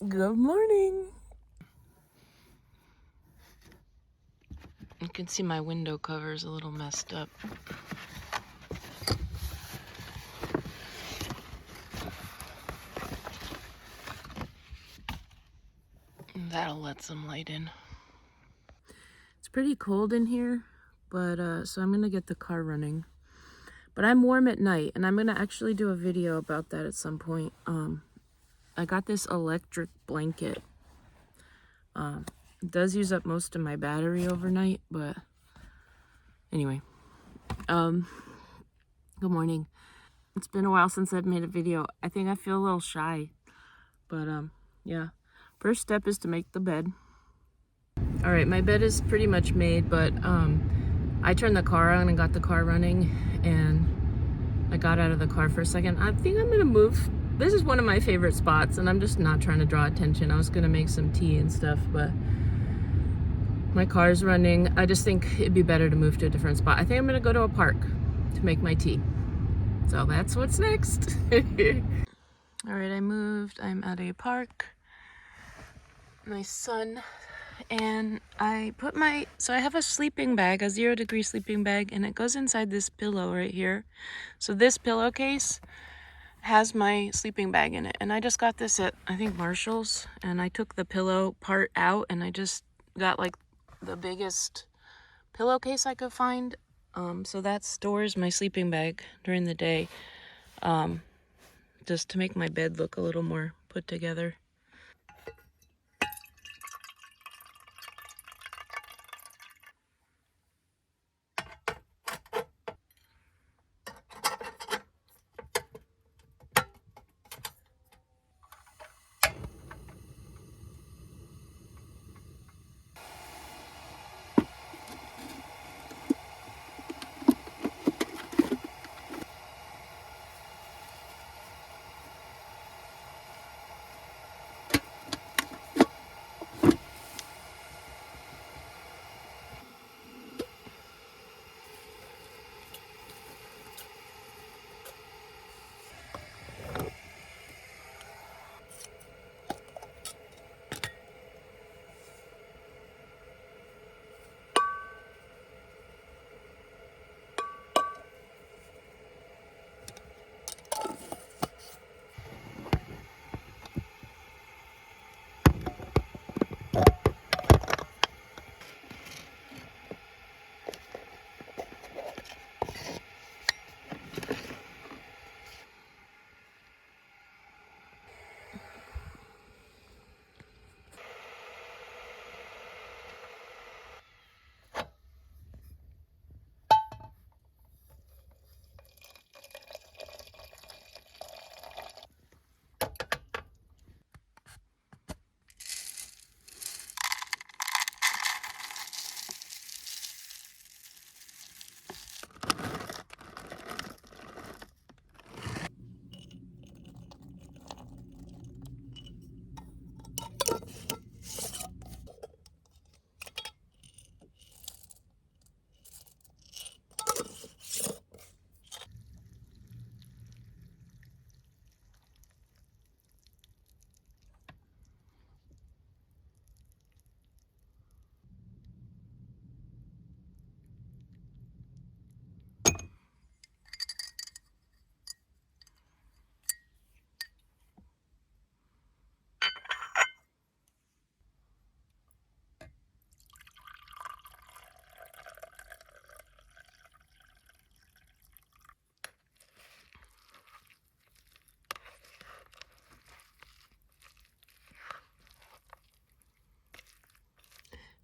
Good morning. You can see my window cover is a little messed up. That'll let some light in. It's pretty cold in here, but so I'm gonna get the car running. But I'm warm at night, and I'm gonna actually do a video about that at some point. I got this electric blanket. It does use up most of my battery overnight, but anyway. Good morning. It's been a while since I've made a video. I think I feel a little shy, but yeah. First step is to make the bed. All right, my bed is pretty much made, but I turned the car on and got the car running, and I got out of the car for a second. I think I'm gonna move. This is one of my favorite spots, and I'm just not trying to draw attention. I was gonna make some tea and stuff, but my car's running. I just think it'd be better to move to a different spot. I think I'm gonna go to a park to make my tea. So that's what's next. All right, I moved. I'm at a park. My son, and I put so I have a sleeping bag, a 0-degree sleeping bag, and it goes inside this pillow right here. So this pillowcase has my sleeping bag in it, and I just got this at, I think, Marshall's, and I took the pillow part out, and I just got like the biggest pillowcase I could find. So that stores my sleeping bag during the day, just to make my bed look a little more put together.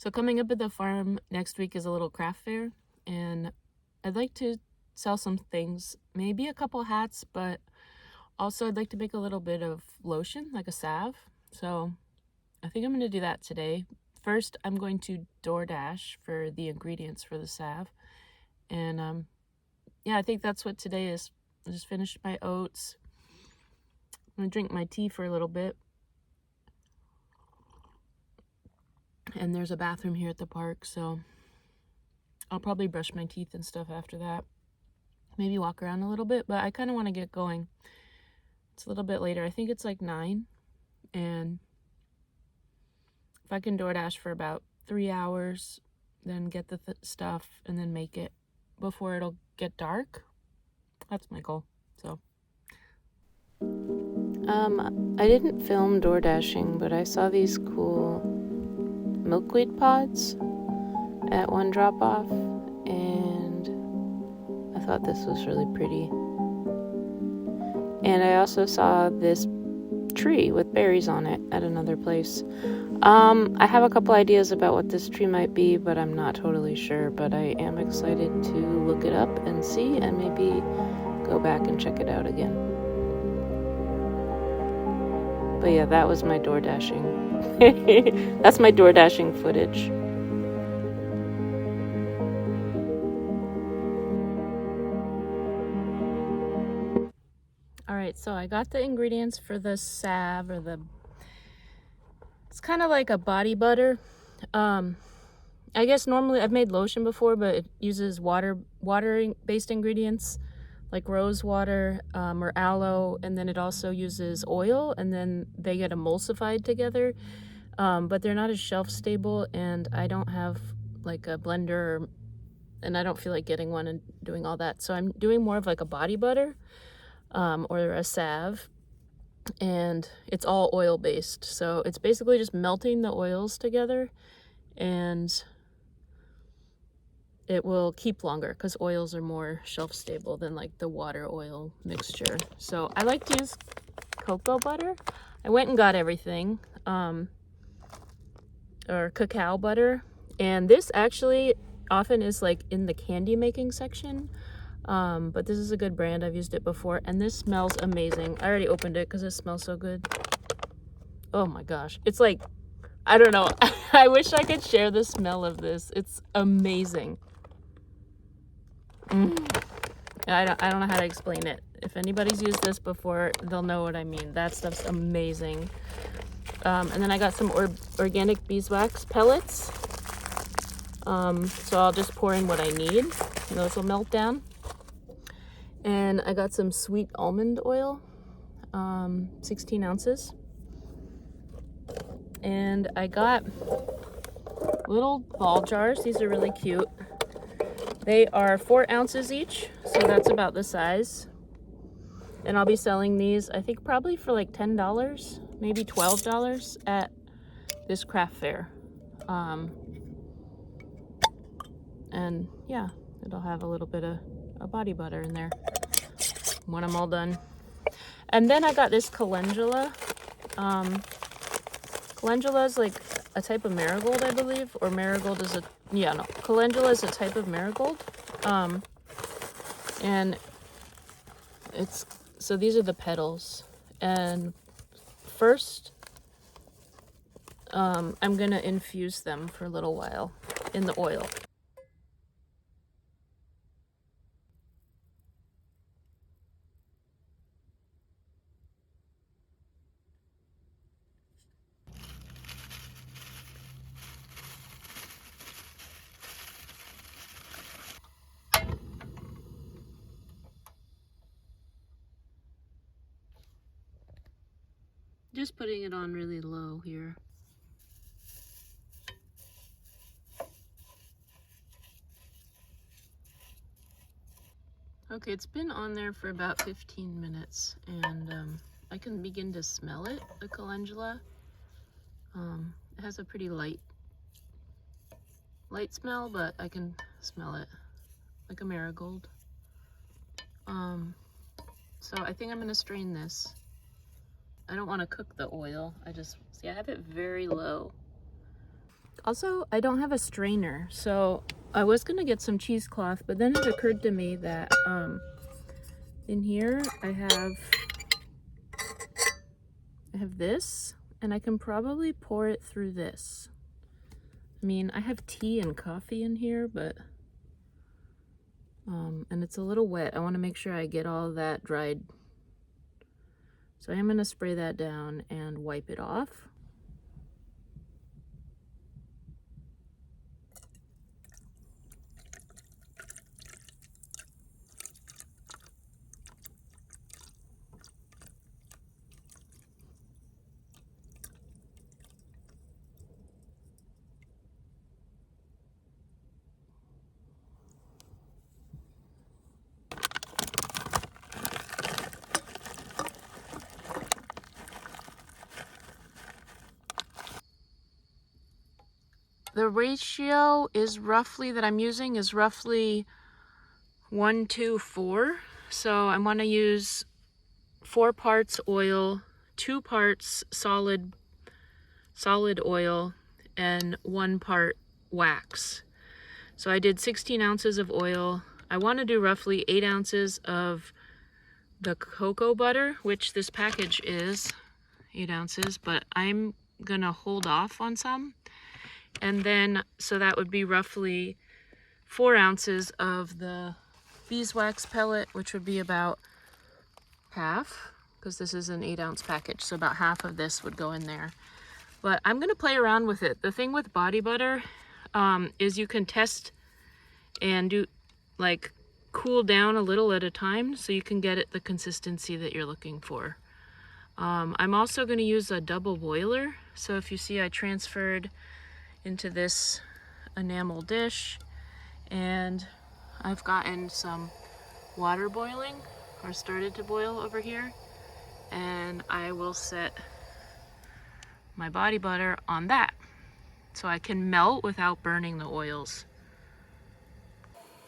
So coming up at the farm next week is a little craft fair, and I'd like to sell some things, maybe a couple hats, but also I'd like to make a little bit of lotion, like a salve. So I think I'm going to do that today. First, I'm going to DoorDash for the ingredients for the salve, and yeah, I think that's what today is. I just finished my oats. I'm going to drink my tea for a little bit. And there's a bathroom here at the park, so I'll probably brush my teeth and stuff after that. Maybe walk around a little bit, but I kind of want to get going. It's a little bit later. I think it's like 9, and if I can DoorDash for about 3 hours, then get the stuff and then make it before it'll get dark. That's my goal. So I didn't film DoorDashing, but I saw these cool milkweed pods at one drop off, and I thought this was really pretty. And I also saw this tree with berries on it at another place. I have a couple ideas about what this tree might be, but I'm not totally sure. But I am excited to look it up and see, and maybe go back and check it out again. But yeah, that was my DoorDashing. That's my DoorDashing footage. Alright, so I got the ingredients for the salve, or it's kind of like a body butter. I guess normally I've made lotion before, but it uses water-based ingredients like rose water or aloe, and then it also uses oil, and then they get emulsified together. But they're not as shelf stable, and I don't have like a blender, and I don't feel like getting one and doing all that. So I'm doing more of like a body butter or a salve, and it's all oil based. So it's basically just melting the oils together, and it will keep longer because oils are more shelf stable than like the water oil mixture. So I like to use cocoa butter. I went and got everything, or cacao butter, and this actually often is like in the candy making section, but this is a good brand. I've used it before, and this smells amazing. I already opened it because it smells so good. Oh my gosh, it's like, I don't know. I wish I could share the smell of this. It's amazing. I don't know how to explain it. If anybody's used this before, they'll know what I mean. That stuff's amazing. And then I got some organic beeswax pellets. So I'll just pour in what I need. Those will melt down. And I got some sweet almond oil, 16 ounces. And I got little ball jars. These are really cute. They are 4 ounces each, so that's about the size. And I'll be selling these, I think, probably for like $10, maybe $12 at this craft fair. And yeah, it'll have a little bit of a body butter in there when I'm all done. And then I got this calendula. Calendula is like a type of marigold, I believe, or marigold is calendula is a type of marigold. And so these are the petals. And first, I'm gonna infuse them for a little while in the oil. Just putting it on really low here. Okay, it's been on there for about 15 minutes, and I can begin to smell it, the calendula. It has a pretty light smell, but I can smell it like a marigold. So I think I'm gonna strain this. I don't want to cook the oil. I have it very low. Also, I don't have a strainer, so I was gonna get some cheesecloth, but then it occurred to me that in here I have this, and I can probably pour it through this. I mean, I have tea and coffee in here, but and it's a little wet. I want to make sure I get all of that dried. So I'm going to spray that down and wipe it off. the ratio is roughly, that I'm using is roughly 1 to 4. So I want to use 4 parts oil, 2 parts solid oil, and 1 part wax. So I did 16 ounces of oil. I want to do roughly 8 ounces of the cocoa butter, which this package is 8 ounces, but I'm gonna hold off on some. And then, so that would be roughly 4 ounces of the beeswax pellet, which would be about half, because this is an 8 ounce package, so about half of this would go in there. But I'm gonna play around with it. The thing with body butter is you can test and do like cool down a little at a time, so you can get it the consistency that you're looking for. I'm also going to use a double boiler. So if you see, I transferred into this enamel dish, and I've gotten some water boiling, or started to boil over here, and I will set my body butter on that so I can melt without burning the oils.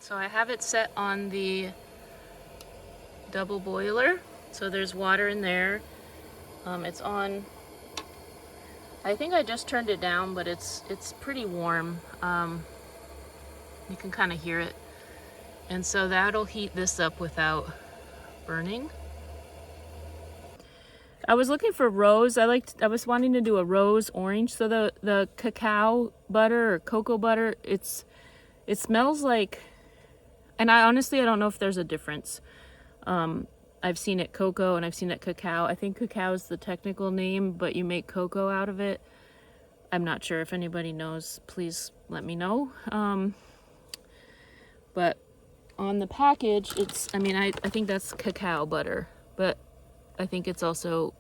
So I have it set on the double boiler, so there's water in there. It's on, I think I just turned it down, but it's pretty warm. You can kind of hear it. And so that'll heat this up without burning. I was looking for rose. I was wanting to do a rose orange. So the cacao butter or cocoa butter, it smells like, and I honestly don't know if there's a difference. I've seen it cocoa and I've seen it cacao. I think cacao is the technical name, but you make cocoa out of it. I'm not sure. If anybody knows, please let me know. But on the package, I think that's cacao butter, but I think it's also,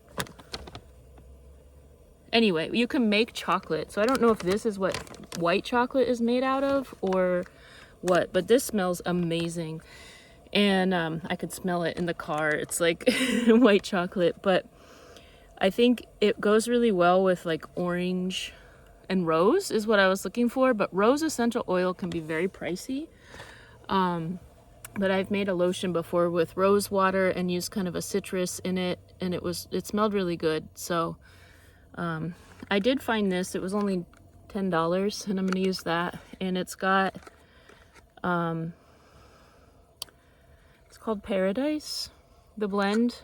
anyway, you can make chocolate. So I don't know if this is what white chocolate is made out of or what, but this smells amazing. And I could smell it in the car. It's like white chocolate, but I think it goes really well with like orange and rose is what I was looking for. But rose essential oil can be very pricey. But I've made a lotion before with rose water and used kind of a citrus in it, and it smelled really good. So I did find this. It was only $10, and I'm going to use that. And it's got it's called Paradise, the blend,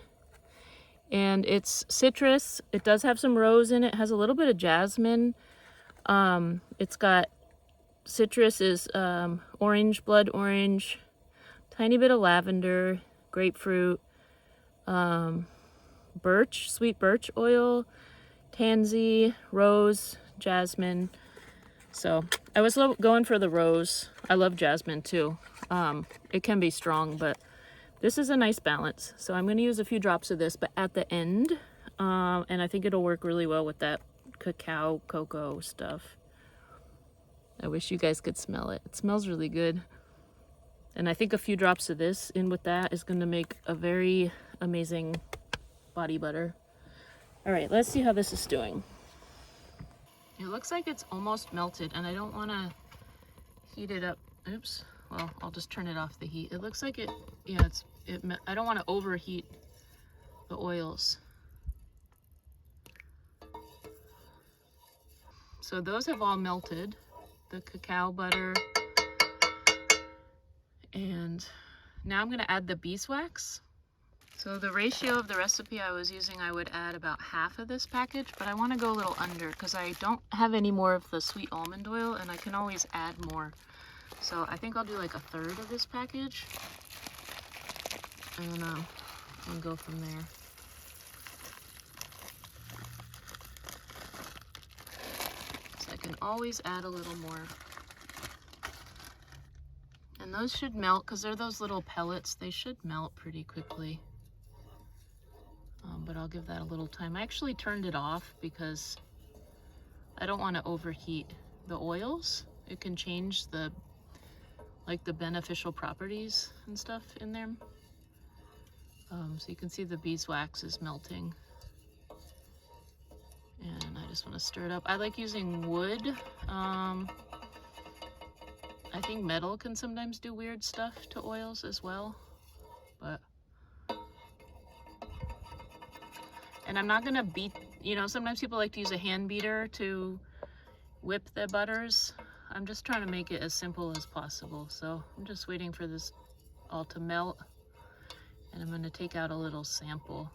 and it's citrus. It does have some rose in it. It has a little bit of jasmine. It's got citrus is orange, blood orange, tiny bit of lavender, grapefruit, birch, sweet birch oil, tansy, rose, jasmine. So I was going for the rose. I love jasmine too. It can be strong, but this is a nice balance. So I'm going to use a few drops of this, but at the end, and I think it'll work really well with that cacao cocoa stuff. I wish you guys could smell it. It smells really good. And I think a few drops of this in with that is going to make a very amazing body butter. All right, let's see how this is doing. It looks like it's almost melted, and I don't want to heat it up. Oops. Well, I'll just turn it off the heat. It looks like it, yeah, I don't want to overheat the oils. So those have all melted, the cacao butter. And now I'm going to add the beeswax. So the ratio of the recipe I was using, I would add about half of this package, but I want to go a little under because I don't have any more of the sweet almond oil, and I can always add more. So I think I'll do like 1/3 of this package. I don't know, and go from there. So I can always add a little more. And those should melt because they're those little pellets. They should melt pretty quickly. But I'll give that a little time. I actually turned it off because I don't want to overheat the oils. It can change the beneficial properties and stuff in there. So you can see the beeswax is melting. And I just want to stir it up. I like using wood. I think metal can sometimes do weird stuff to oils as well, but, and I'm not gonna beat, you know, sometimes people like to use a hand beater to whip the butters. I'm just trying to make it as simple as possible. So I'm just waiting for this all to melt, and I'm gonna take out a little sample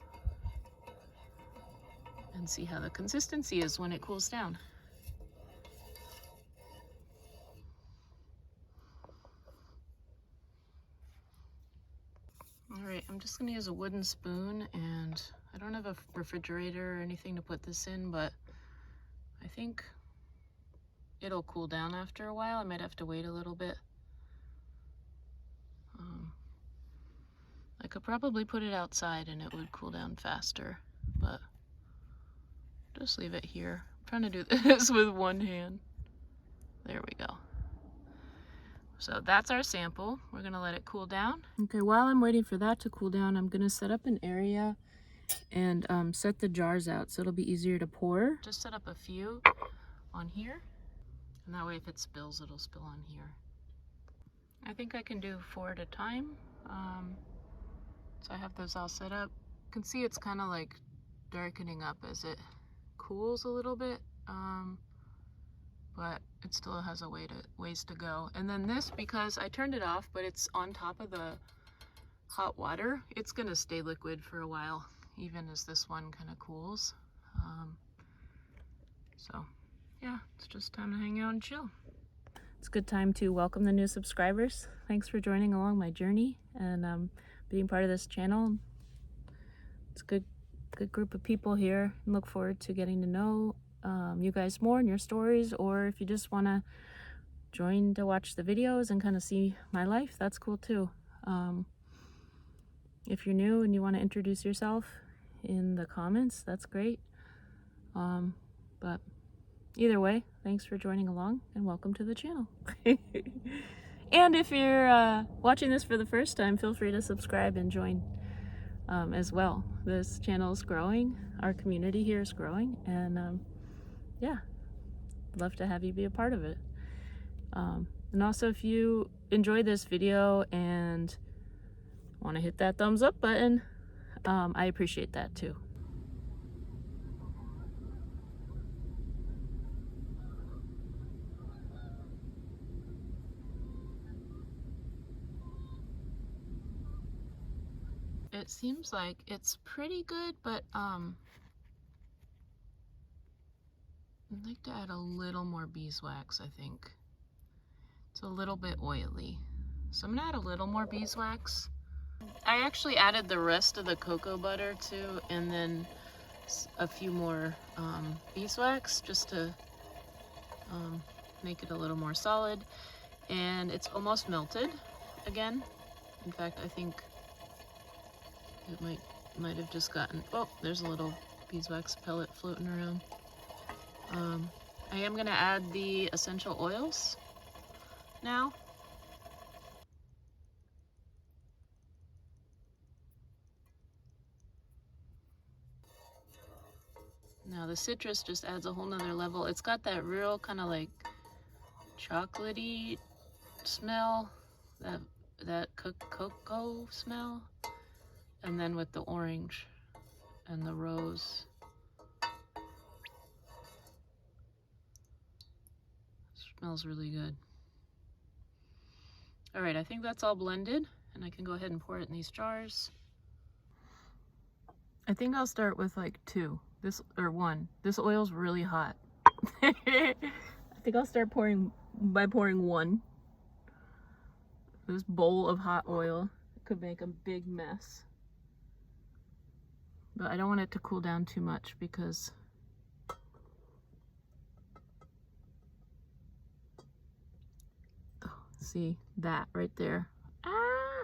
and see how the consistency is when it cools down. All right, I'm just gonna use a wooden spoon, and I don't have a refrigerator or anything to put this in, but I think it'll cool down after a while. I might have to wait a little bit. I could probably put it outside and it would cool down faster, but just leave it here. I'm trying to do this with one hand. There we go. So that's our sample. We're gonna let it cool down. Okay, while I'm waiting for that to cool down, I'm gonna set up an area and set the jars out so it'll be easier to pour. Just set up a few on here, and that way if it spills, it'll spill on here. I think I can do 4 at a time. So I have those all set up. You can see it's kind of like darkening up as it cools a little bit, but it still has a ways to go. And then this, because I turned it off, but it's on top of the hot water, it's gonna stay liquid for a while, even as this one kind of cools. So yeah, it's just time to hang out and chill. It's a good time to welcome the new subscribers. Thanks for joining along my journey and being part of this channel. It's a good group of people here, and look forward to getting to know you guys more and your stories, or if you just want to join to watch the videos and kind of see my life, that's cool too. If you're new and you want to introduce yourself in the comments, that's great. But either way, thanks for joining along and welcome to the channel. And if you're watching this for the first time, feel free to subscribe and join as well. This channel is growing, our community here is growing, and yeah, love to have you be a part of it. And also, if you enjoyed this video and want to hit that thumbs up button, I appreciate that too. It seems like it's pretty good, but I'd like to add a little more beeswax, I think. It's a little bit oily. So I'm gonna add a little more beeswax. I actually added the rest of the cocoa butter too, and then a few more beeswax just to make it a little more solid. And it's almost melted again. In fact, I think it might have just gotten, oh, there's a little beeswax pellet floating around. I am gonna add the essential oils now. Now the citrus just adds a whole nother level. It's got that real kind of like chocolatey smell, that cocoa smell, and then with the orange and the rose. Smells really good. All right, I think that's all blended, and I can go ahead and pour it in these jars. I think I'll start with like 2. This, or 1. This oil's really hot. I think I'll start by pouring 1. This bowl of hot oil could make a big mess. But I don't want it to cool down too much because see that right there. Ah!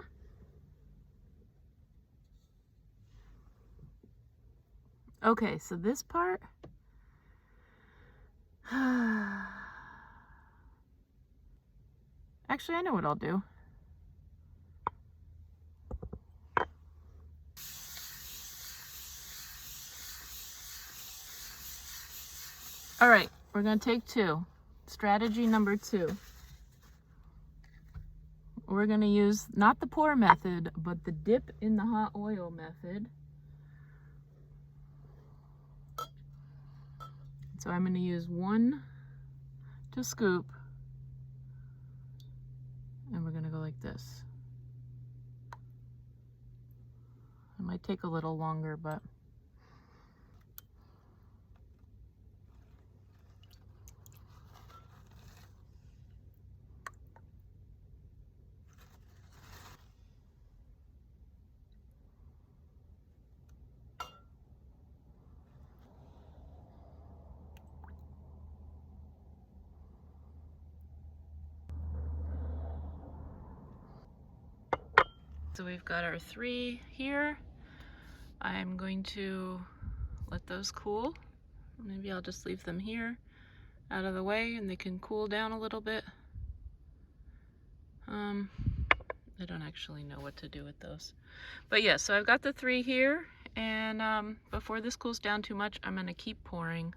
Okay, so this part. Actually, I know what I'll do. All right, we're gonna take 2. Strategy number 2. We're gonna use not the pour method, but the dip in the hot oil method. So I'm gonna use 1 to scoop, and we're gonna go like this. It might take a little longer, but so we've got our 3 here. I'm going to let those cool. Maybe I'll just leave them here out of the way and they can cool down a little bit. I don't actually know what to do with those. But yeah, so I've got the 3 here, and before this cools down too much, I'm gonna keep pouring.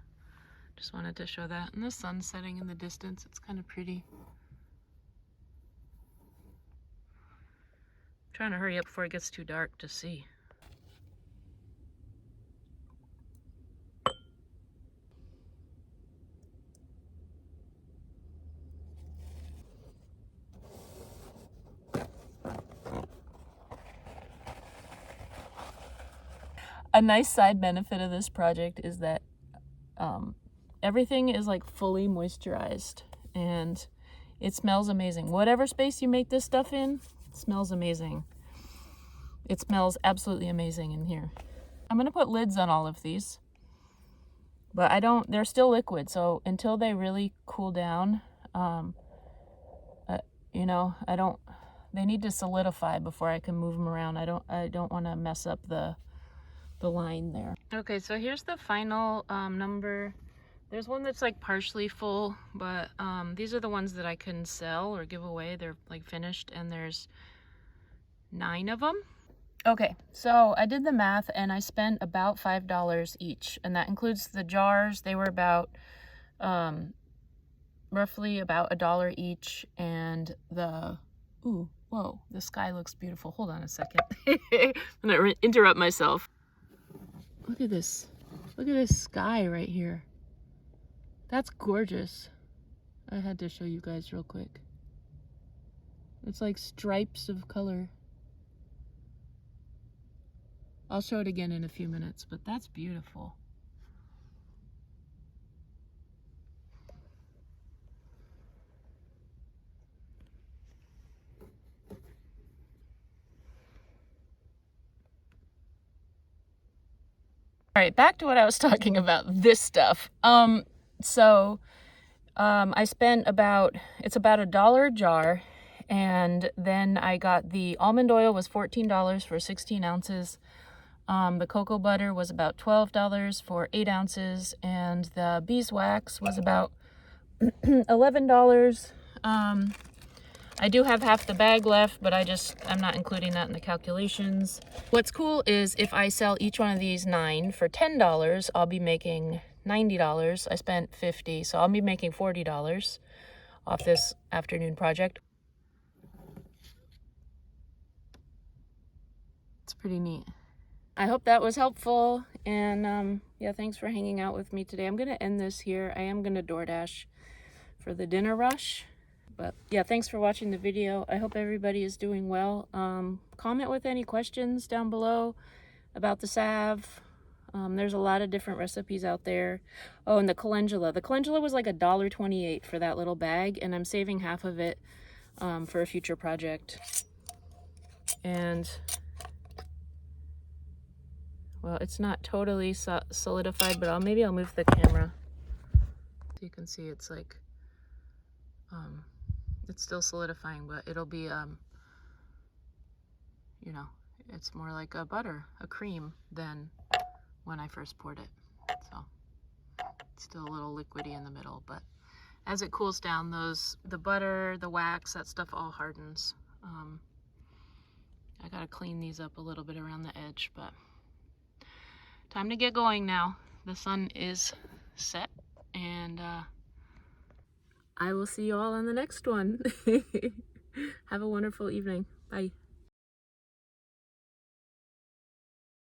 Just wanted to show that. And the sun's setting in the distance. It's kind of pretty. I'm trying to hurry up before it gets too dark to see. A nice side benefit of this project is that everything is like fully moisturized and it smells amazing. Whatever space you make this stuff in, it smells amazing. It smells absolutely amazing in here. I'm gonna put lids on all of these, but they're still liquid, so until they really cool down, they need to solidify before I can move them around. I don't want to mess up the line there. Okay, so here's the final number. There's one that's like partially full, but these are the ones that I can sell or give away. They're like finished, and there's 9 of them. Okay, so I did the math and I spent about $5 each, and that includes the jars. They were about roughly about $1 each, and the whoa, the sky looks beautiful. Hold on a second. I'm gonna interrupt myself. Look at this. Look at this sky right here. That's gorgeous. I had to show you guys real quick. It's like stripes of color. I'll show it again in a few minutes, but that's beautiful. All right, back to what I was talking about, this stuff. I spent it's about $1 a jar, and then I got the almond oil was $14 for 16 ounces. The cocoa butter was about $12 for 8 ounces, and the beeswax was about $11. I do have half the bag left, but I'm not including that in the calculations. What's cool is if I sell each one of these 9 for $10, I'll be making $90. I spent $50, so I'll be making $40 off this afternoon project. It's pretty neat. I hope that was helpful, and yeah, thanks for hanging out with me today. I'm gonna end this here. I am gonna DoorDash for the dinner rush. But yeah, thanks for watching the video. I hope everybody is doing well. Comment with any questions down below about the salve. There's a lot of different recipes out there. Oh, and the calendula. The calendula was like $1.28 for that little bag, and I'm saving half of it for a future project. And well, it's not totally solidified, but maybe I'll move the camera so you can see it's like it's still solidifying, but it'll be it's more like a cream than when I first poured it. So it's still a little liquidy in the middle, but as it cools down, the butter, the wax, that stuff all hardens. I gotta clean these up a little bit around the edge, but time to get going now. The sun is set and I will see you all on the next one. Have a wonderful evening. Bye.